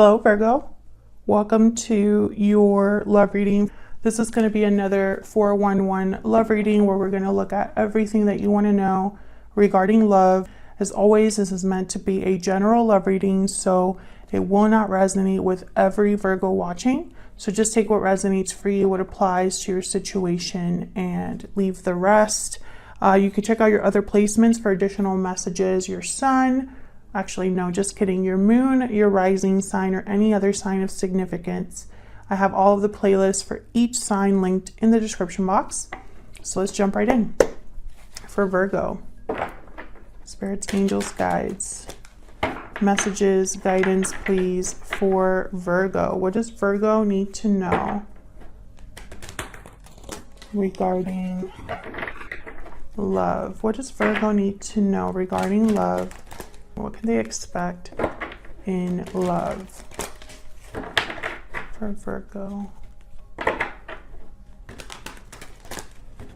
Hello, Virgo. Welcome to your love reading. This is going to be another 411 love reading where we're going to look at everything that you want to know regarding love. As always, this is meant to be a general love reading, so it will not resonate with every Virgo watching. So just take what resonates for you, what applies to your situation, and leave the rest. You can check out your other placements for additional messages, your sun. Actually, no, just kidding. Your moon, your rising sign, or any other sign of significance. I have all of the playlists for each sign linked in the description box. So let's jump right in. For Virgo, spirits, angels, guides, messages, guidance, please, for Virgo. What does Virgo need to know regarding love? What does Virgo need to know regarding love? What can they expect in love for Virgo?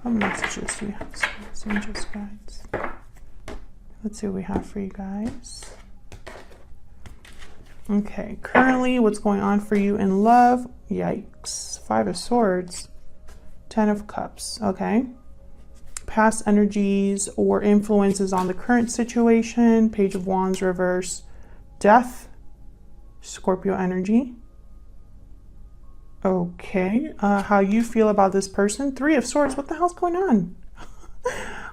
What messages do we have? Spirits, angels, guides. Let's see what we have for you guys. Okay, currently what's going on for you in love? Yikes. 5 of Swords, 10 of Cups. Okay. Past energies or influences on the current situation. Page of Wands reverse, Death, Scorpio energy. Okay, how you feel about this person? 3 of Swords. What the hell's going on?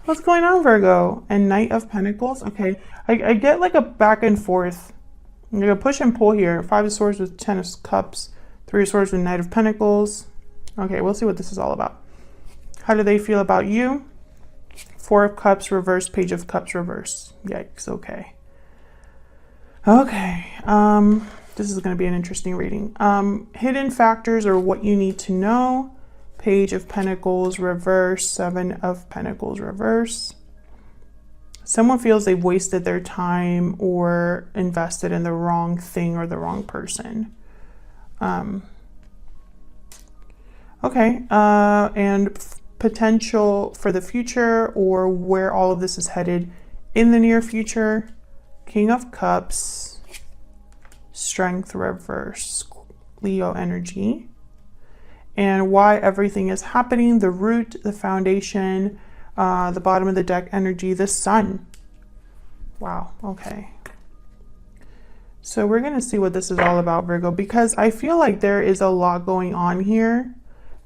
What's going on, Virgo? And Knight of Pentacles. Okay, I get like a back and forth. I'm gonna push and pull here. 5 of Swords with 10 of Cups. 3 of Swords with Knight of Pentacles. Okay, we'll see what this is all about. How do they feel about you? 4 of Cups reverse, Page of Cups reverse. Yikes. Okay. Okay. This is going to be an interesting reading. Hidden factors or what you need to know. Page of Pentacles reverse, 7 of Pentacles reverse. Someone feels they've wasted their time or invested in the wrong thing or the wrong person. Okay. And potential for the future or where all of this is headed in the near future. King of Cups, Strength reverse, Leo energy, and why everything is happening, the root, the foundation, the bottom of the deck energy, the Sun. Wow. Okay, so we're going to see what this is all about, Virgo, because I feel like there is a lot going on here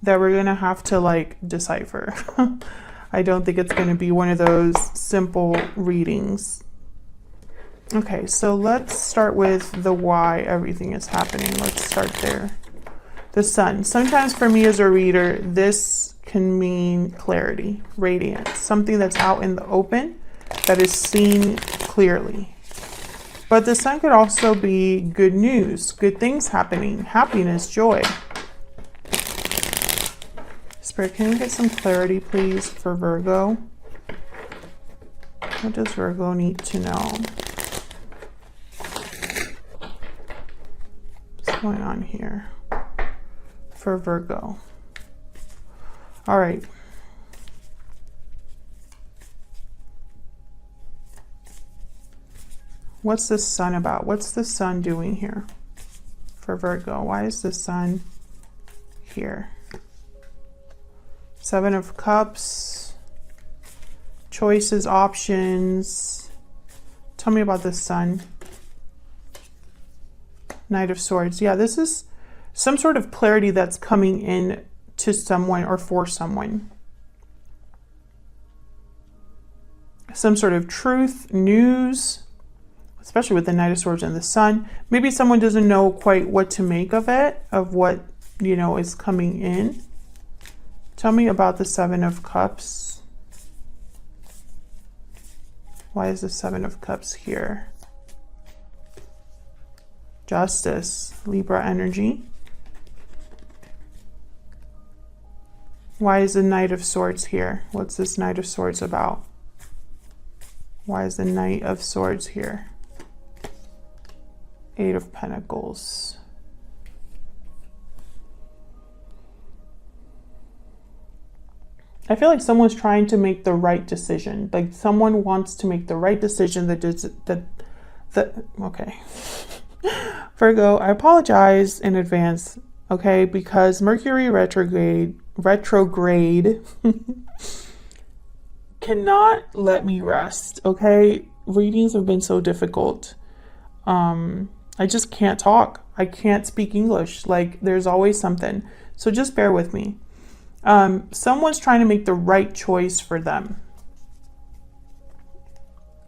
that we're going to have to like decipher. I don't think it's going to be one of those simple readings. Okay, so let's start with the why everything is happening. Let's start there. The Sun. Sometimes for me as a reader, this can mean clarity, radiance, something that's out in the open that is seen clearly. But the Sun could also be good news, good things happening, happiness, joy. Spirit, can you get some clarity, please, for Virgo? What does Virgo need to know? What's going on here for Virgo? All right. What's the Sun about? What's the Sun doing here for Virgo? Why is the Sun here? 7 of Cups, choices, options. Tell me about the Sun. Knight of Swords. Yeah, this is some sort of clarity that's coming in to someone or for someone. Some sort of truth, news, especially with the Knight of Swords and the Sun. Maybe someone doesn't know quite what to make of it, of what, you know, is coming in. Tell me about the 7 of Cups. Why is the 7 of Cups here? Justice, Libra energy. Why is the Knight of Swords here? What's this Knight of Swords about? Why is the Knight of Swords here? 8 of Pentacles. I feel like someone's trying to make the right decision. Like someone wants to make the right decision okay. Virgo, I apologize in advance, okay? Because Mercury retrograde cannot let me rest, okay? Readings have been so difficult. I just can't talk. I can't speak English. Like, there's always something. So just bear with me. Someone's trying to make the right choice for them.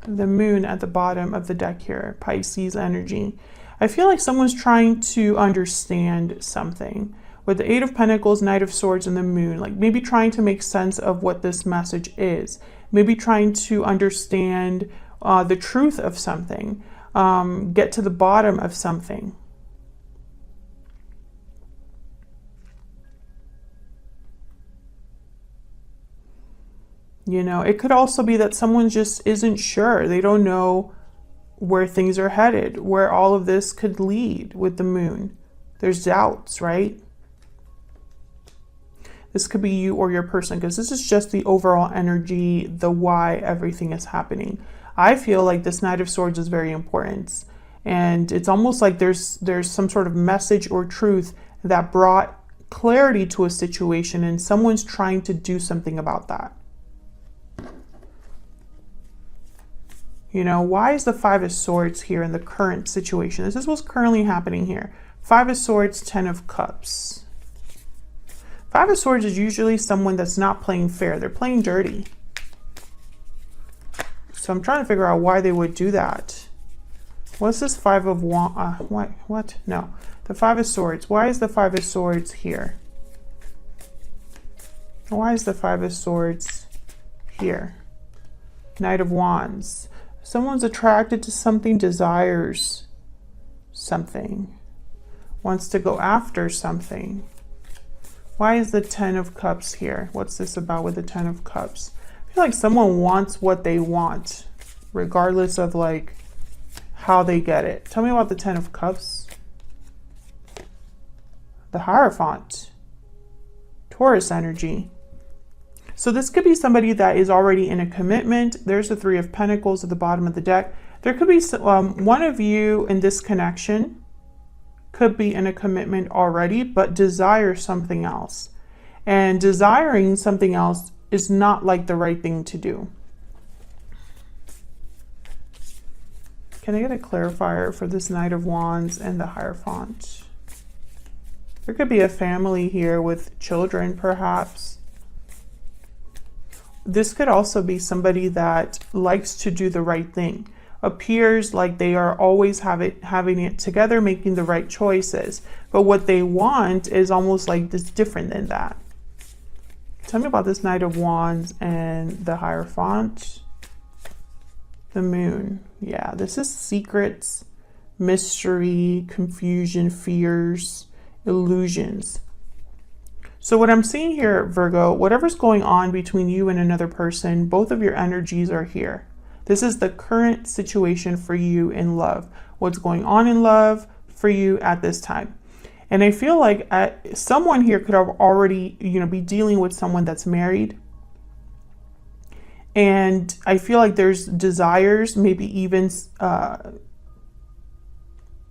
The moon at the bottom of the deck here, Pisces energy. I feel like someone's trying to understand something. With the Eight of Pentacles, Knight of Swords, and the moon, like maybe trying to make sense of what this message is. Maybe trying to understand the truth of something. Get to the bottom of something. You know, it could also be that someone just isn't sure. They don't know where things are headed, where all of this could lead with the moon. There's doubts, right? This could be you or your person, because this is just the overall energy, the why everything is happening. I feel like this Knight of Swords is very important. And it's almost like there's some sort of message or truth that brought clarity to a situation, and someone's trying to do something about that. You know, why is the Five of Swords here in the current situation? This is what's currently happening here. Five of Swords, Ten of Cups. Five of Swords is usually someone that's not playing fair. They're playing dirty. So I'm trying to figure out why they would do that. What's this Five of Wands? What? No. The Five of Swords. Why is the Five of Swords here? Why is the Five of Swords here? Knight of Wands. Someone's attracted to something, desires something, wants to go after something. Why is the Ten of Cups here? What's this about with the Ten of Cups? I feel like someone wants what they want, regardless of like how they get it. Tell me about the Ten of Cups. The Hierophant. Taurus energy. So this could be somebody that is already in a commitment. There's the Three of Pentacles at the bottom of the deck. There could be one of you in this connection could be in a commitment already, but desire something else. And desiring something else is not like the right thing to do. Can I get a clarifier for this Knight of Wands and the Hierophant? There could be a family here with children, perhaps. This could also be somebody that likes to do the right thing, appears like they are always having it together, making the right choices. But what they want is almost like this different than that. Tell me about this Knight of Wands and the Hierophant. The moon. Yeah, this is secrets, mystery, confusion, fears, illusions. So what I'm seeing here, Virgo, whatever's going on between you and another person, both of your energies are here. This is the current situation for you in love. What's going on in love for you at this time. And I feel like someone here could have already, be dealing with someone that's married. And I feel like there's desires, maybe even,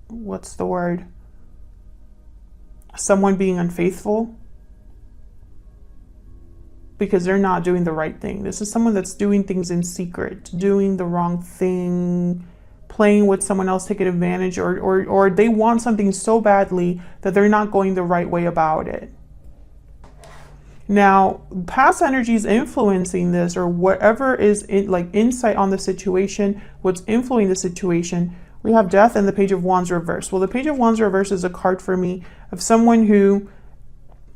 what's the word? Someone being unfaithful. Because they're not doing the right thing. This is someone that's doing things in secret, doing the wrong thing, playing with someone else, taking advantage, or they want something so badly that they're not going the right way about it. Now, past energies influencing this, or whatever is insight on the situation, what's influencing the situation, we have Death and the Page of Wands reverse. Well, the Page of Wands reverse is a card for me of someone who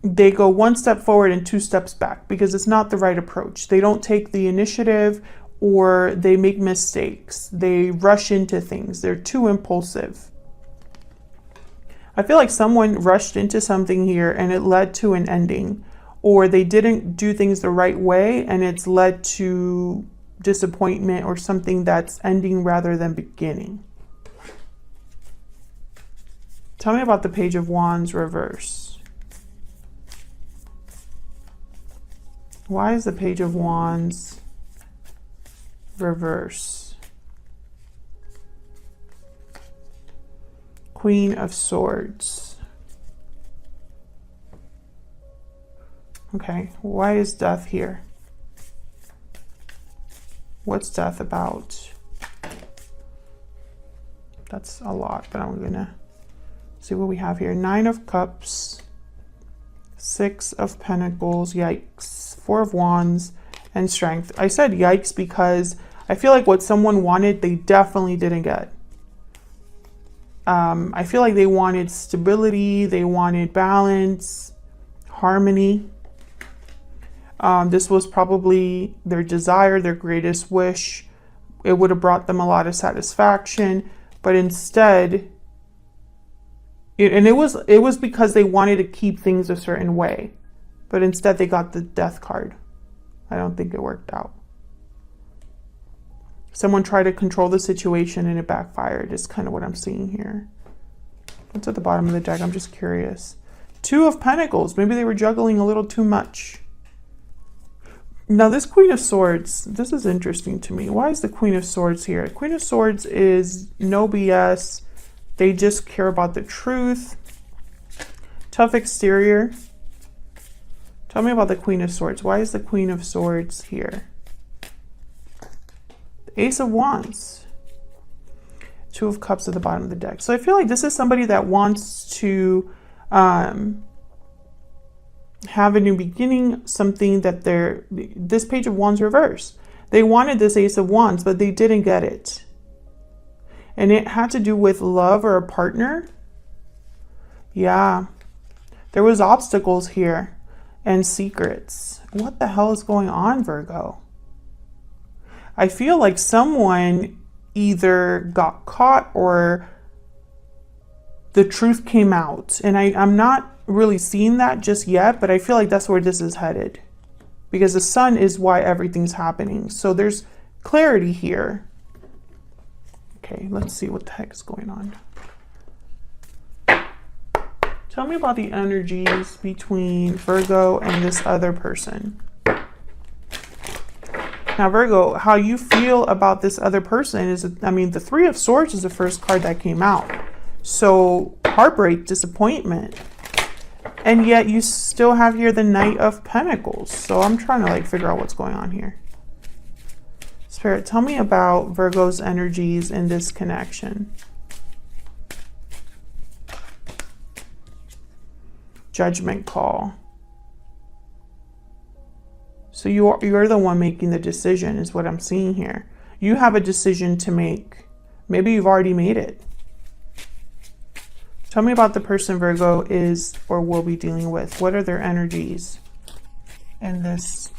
they go one step forward and two steps back because it's not the right approach. They don't take the initiative, or they make mistakes. They rush into things. They're too impulsive. I feel like someone rushed into something here and it led to an ending, or they didn't do things the right way and it's led to disappointment or something that's ending rather than beginning. Tell me about the Page of Wands reverse. Why is the Page of Wands reverse? Queen of Swords. Okay, why is death here? What's death about? That's a lot, but I'm gonna see what we have here. 9 of Cups, 6 of Pentacles, yikes, 4 of Wands, and Strength. I said yikes because I feel like what someone wanted, they definitely didn't get. I feel like they wanted stability, they wanted balance, harmony. This was probably their desire, their greatest wish. It would have brought them a lot of satisfaction, but instead, it was because they wanted to keep things a certain way, but instead they got the Death card. I don't think it worked out. Someone tried to control the situation and it backfired, is kind of what I'm seeing here. What's at the bottom of the deck? I'm just curious. 2 of Pentacles. Maybe they were juggling a little too much. Now this Queen of Swords, this is interesting to me. Why is the Queen of Swords here? Queen of Swords is no BS. They just care about the truth. Tough exterior. Tell me about the Queen of Swords. Why is the Queen of Swords here? The Ace of Wands. 2 of Cups at the bottom of the deck. So I feel like this is somebody that wants to have a new beginning, something that this Page of Wands reversed. They wanted this Ace of Wands, but they didn't get it. And it had to do with love or a partner. Yeah. There was obstacles here and secrets. What the hell is going on, Virgo? I feel like someone either got caught or the truth came out. And I'm not really seeing that just yet, but I feel like that's where this is headed. Because the sun is why everything's happening. So there's clarity here. Okay, let's see what the heck is going on. Tell me about the energies between Virgo and this other person. Now, Virgo, how you feel about this other person is, I mean, the 3 of Swords is the first card that came out. So heartbreak, disappointment. And yet you still have here the Knight of Pentacles. So I'm trying to figure out what's going on here. Spirit, tell me about Virgo's energies in this connection. Judgment call. So you're the one making the decision is what I'm seeing here. You have a decision to make. Maybe you've already made it. Tell me about the person Virgo is or will be dealing with. What are their energies in this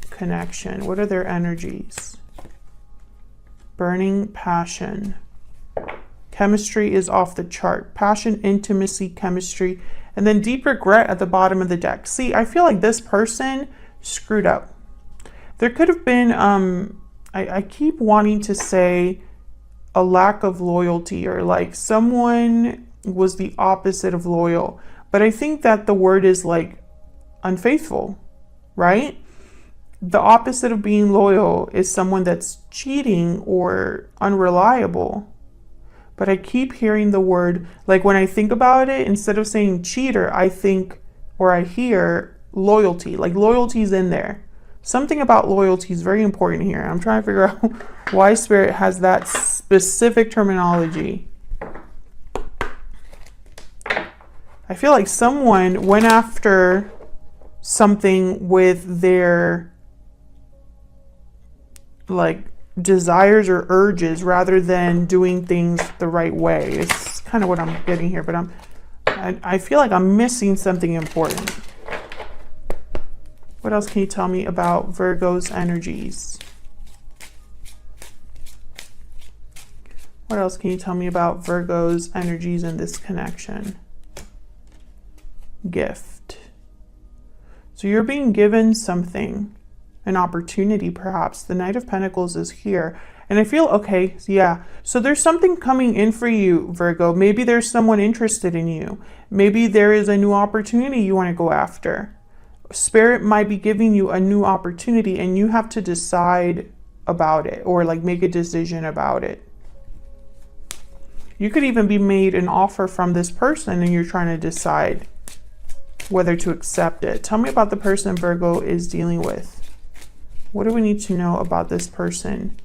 connection? What are their energies? Burning passion. Chemistry is off the chart. Passion, intimacy, chemistry, and then deep regret at the bottom of the deck. See, I feel like this person screwed up. There could have been, I keep wanting to say a lack of loyalty or someone was the opposite of loyal. But I think that the word is unfaithful, right? The opposite of being loyal is someone that's cheating or unreliable. But I keep hearing the word, when I think about it, instead of saying cheater, I think or I hear loyalty. Loyalty's in there. Something about loyalty is very important here. I'm trying to figure out why Spirit has that specific terminology. I feel like someone went after something with their desires or urges rather than doing things the right way. It's kind of what I'm getting here, but I feel like I'm missing something important. What else can you tell me about Virgo's energies? What else can you tell me about Virgo's energies in this connection? Gift. So you're being given something, an opportunity perhaps. The Knight of Pentacles is here. And I feel, okay, yeah. So there's something coming in for you, Virgo. Maybe there's someone interested in you. Maybe there is a new opportunity you want to go after. Spirit might be giving you a new opportunity and you have to decide about it or make a decision about it. You could even be made an offer from this person and you're trying to decide whether to accept it. Tell me about the person Virgo is dealing with. What do we need to know about this person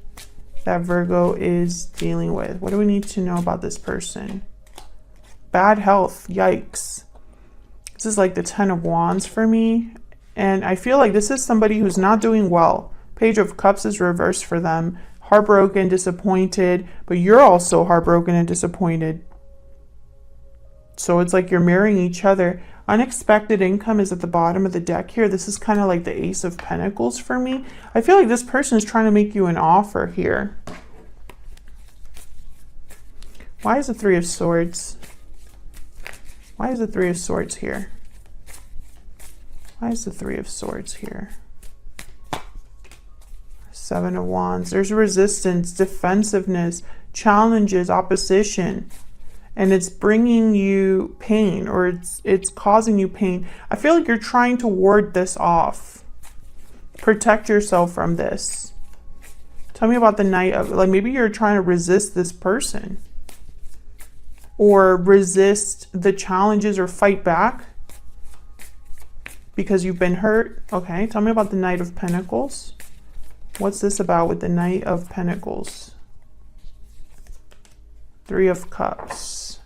that Virgo is dealing with? What do we need to know about this person? Bad health, yikes. This is like the 10 of Wands for me. And I feel like this is somebody who's not doing well. Page of Cups is reversed for them. Heartbroken, disappointed, but you're also heartbroken and disappointed. So it's like you're marrying each other. Unexpected income is at the bottom of the deck here. This is kind of like the Ace of Pentacles for me. I feel like this person is trying to make you an offer here. Why is the Three of Swords? Why is the Three of Swords here? Why is the Three of Swords here? Seven of Wands. There's resistance, defensiveness, challenges, opposition. And it's bringing you pain, or it's causing you pain. I feel like you're trying to ward this off. Protect yourself from this. Tell me about the Knight of, like maybe you're trying to resist this person. Or resist the challenges or fight back because you've been hurt. Okay, tell me about the Knight of Pentacles. What's this about with the Knight of Pentacles? Three of Cups.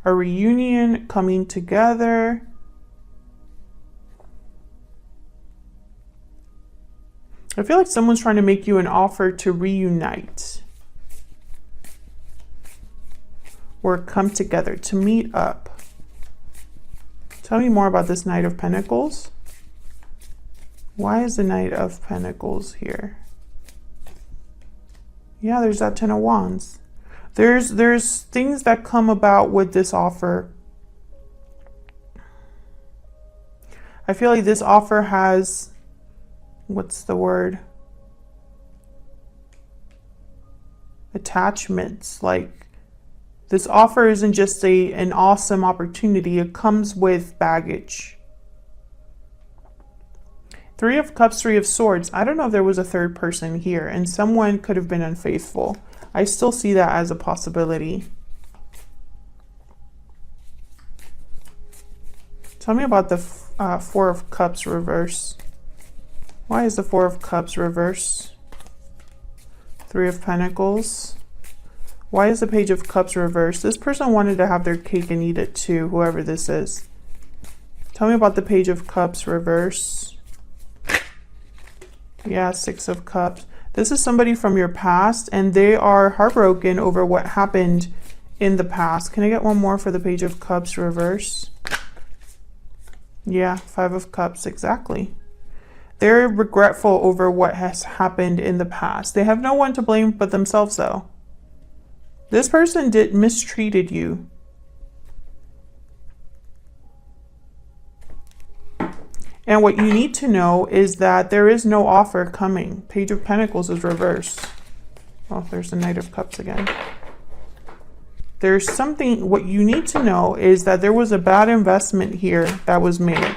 A reunion, coming together. I feel like someone's trying to make you an offer to reunite. Or come together, to meet up. Tell me more about this Knight of Pentacles. Why is the Knight of Pentacles here? Yeah, there's that Ten of Wands. There's things that come about with this offer. I feel like this offer has, what's the word? Attachments. Like this offer isn't just an awesome opportunity. It comes with baggage. Three of Cups, Three of Swords. I don't know if there was a third person here and someone could have been unfaithful. I still see that as a possibility. Tell me about the Four of Cups reverse. Why is the Four of Cups reverse? Three of Pentacles. Why is the Page of Cups reverse? This person wanted to have their cake and eat it too, whoever this is. Tell me about the Page of Cups reverse. Yeah, Six of Cups. This is somebody from your past and they are heartbroken over what happened in the past. Can I get one more for the Page of Cups reverse? Yeah, Five of Cups, exactly. They're regretful over what has happened in the past. They have no one to blame but themselves though. This person mistreated you. And what you need to know is that there is no offer coming. Page of Pentacles is reversed. Oh, there's the Knight of Cups again. There's something, what you need to know is that there was a bad investment here that was made.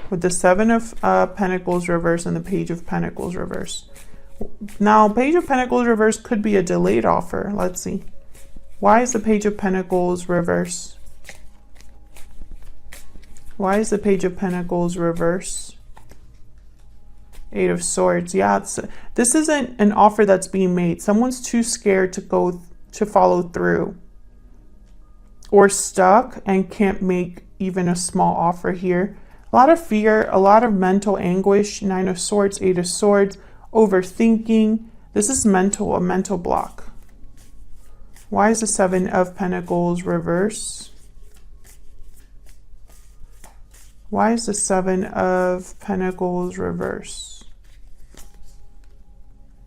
With the Seven of Pentacles reverse and the Page of Pentacles reverse. Now, Page of Pentacles reverse could be a delayed offer. Let's see. Why is the Page of Pentacles reverse? Why is the Page of Pentacles reverse? Eight of Swords. Yeah, this isn't an offer that's being made. Someone's too scared to follow through. Or stuck and can't make even a small offer here. A lot of fear, a lot of mental anguish. Nine of Swords, Eight of Swords, overthinking. This is a mental block. Why is the Seven of Pentacles reverse? Why is the Seven of Pentacles reverse?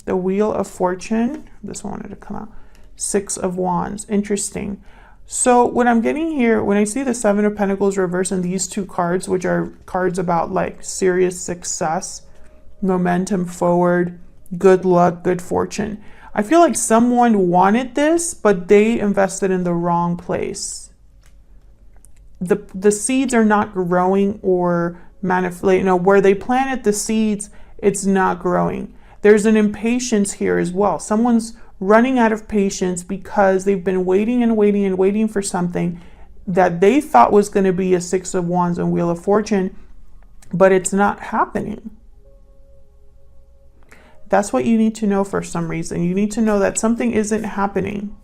The Wheel of Fortune. This one wanted to come out. Six of Wands. Interesting. So what I'm getting here, when I see the Seven of Pentacles reverse and these two cards, which are cards about like serious success, momentum forward, good luck, good fortune. I feel like someone wanted this, but they invested in the wrong place. The seeds are not growing or manifesting. Where they planted the seeds, it's not growing. There's an impatience here as well. Someone's running out of patience because they've been waiting and waiting and waiting for something that they thought was going to be a Six of Wands and Wheel of Fortune, but it's not happening. That's what you need to know for some reason. You need to know that something isn't happening.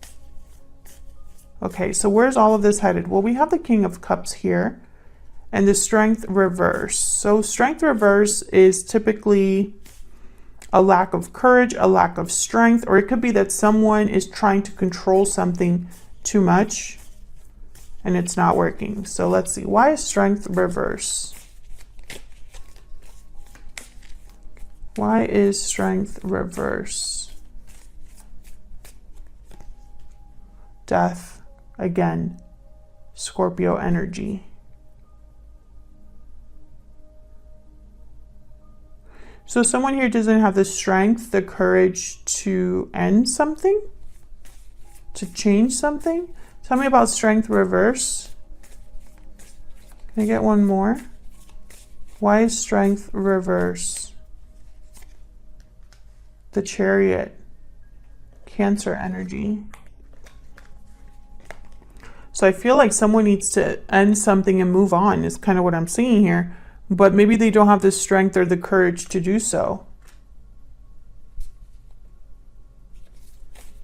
Okay, so where's all of this headed? Well, we have the King of Cups here and the Strength reverse. So Strength reverse is typically a lack of courage, a lack of strength, or it could be that someone is trying to control something too much and it's not working. So let's see, why is Strength reverse? Why is Strength reverse? Death, again, Scorpio energy. So someone here doesn't have the strength, the courage to end something, to change something. Tell me about Strength reverse. Can I get one more? Why is Strength reverse? The Chariot, Cancer energy. So I feel like someone needs to end something and move on is kind of what I'm seeing here. But maybe they don't have the strength or the courage to do so.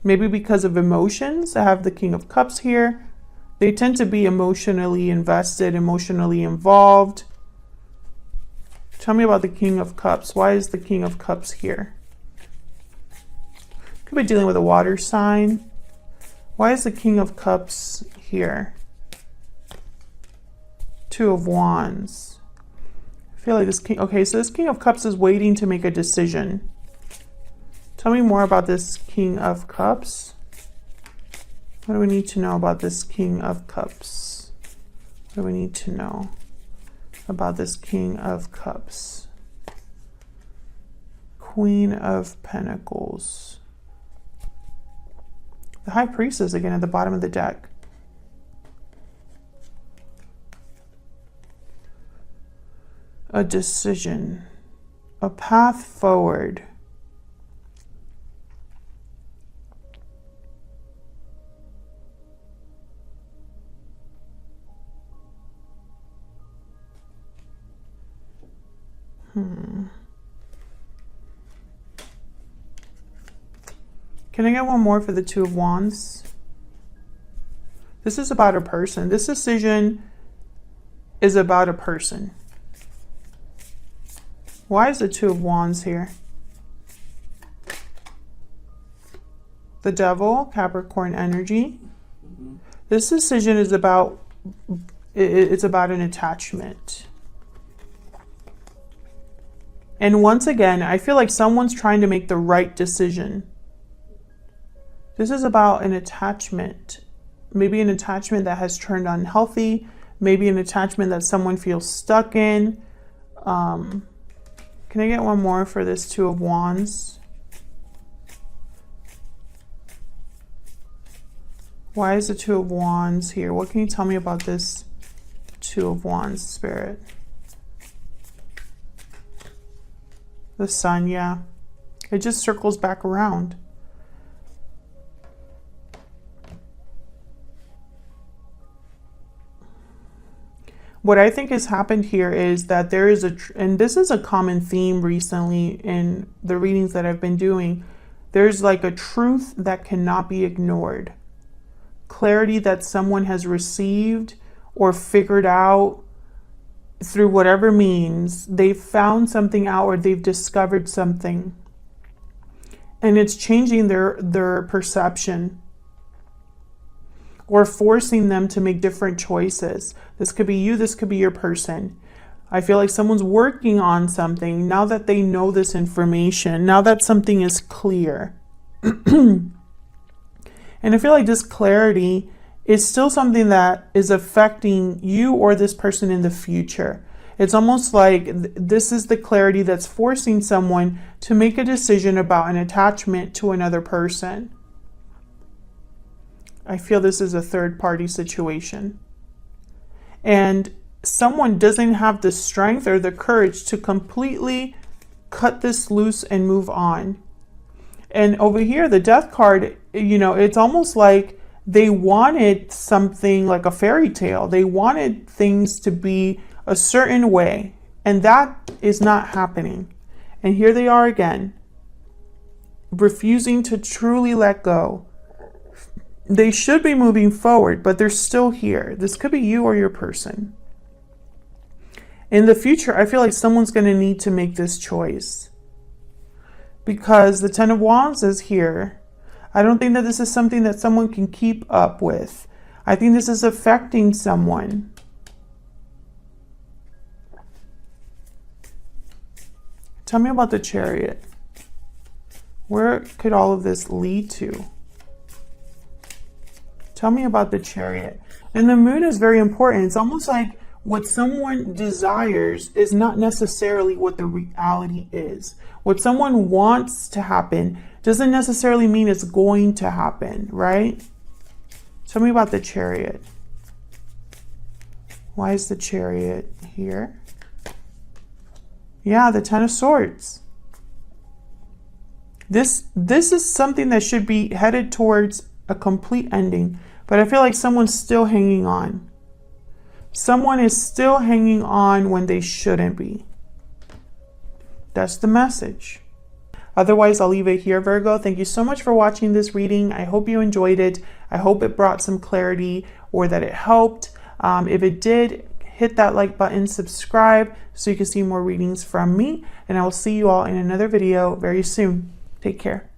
Maybe because of emotions. I have the King of Cups here. They tend to be emotionally invested, emotionally involved. Tell me about the King of Cups. Why is the King of Cups here? Could be dealing with a water sign. Why is the King of Cups here? Two of Wands. I feel like this king, okay, so this King of Cups is waiting to make a decision. Tell me more about this King of Cups. What do we need to know about this King of Cups? What do we need to know about this King of Cups? Queen of Pentacles. The High Priestess again at the bottom of the deck. A decision, a path forward. Can I get one more for the Two of Wands? This is about a person. This decision is about a person. Why is the Two of Wands here? The Devil, Capricorn energy. This decision is about, it's about an attachment. And once again, I feel like someone's trying to make the right decision. This is about an attachment. Maybe an attachment that has turned unhealthy. Maybe an attachment that someone feels stuck in. Can I get one more for this Two of Wands? Why is the Two of Wands here? What can you tell me about this Two of Wands, Spirit? The Sun, yeah. It just circles back around. What I think has happened here is that there is and this is a common theme recently in the readings that I've been doing, there's like a truth that cannot be ignored. Clarity that someone has received or figured out through whatever means. They've found something out or they've discovered something. And it's changing their perception, or forcing them to make different choices. This could be you, this could be your person. I feel like someone's working on something now that they know this information, now that something is clear. And I feel like this clarity is still something that is affecting you or this person in the future. It's almost like this is the clarity that's forcing someone to make a decision about an attachment to another person. I feel this is a third-party situation. And someone doesn't have the strength or the courage to completely cut this loose and move on. And over here, the Death card, you know, it's almost like they wanted something like a fairy tale. They wanted things to be a certain way, and that is not happening. And here they are again, refusing to truly let go. They should be moving forward, but they're still here. This could be you or your person. In the future, I feel like someone's going to need to make this choice, because the Ten of Wands is here. I don't think that this is something that someone can keep up with. I think this is affecting someone. Tell me about the Chariot. Where could all of this lead to? Tell me about the Chariot. And the Moon is very important. It's almost like what someone desires is not necessarily what the reality is. What someone wants to happen doesn't necessarily mean it's going to happen, right? Tell me about the Chariot. Why is the Chariot here? Yeah, the Ten of Swords. This is something that should be headed towards a complete ending, but I feel like someone's still hanging on. Someone is still hanging on when they shouldn't be. That's the message. Otherwise, I'll leave it here, Virgo. Thank you so much for watching this reading. I hope you enjoyed it. I hope it brought some clarity or that it helped. If it did, hit that like button, subscribe so you can see more readings from me, and I will see you all in another video very soon. Take care.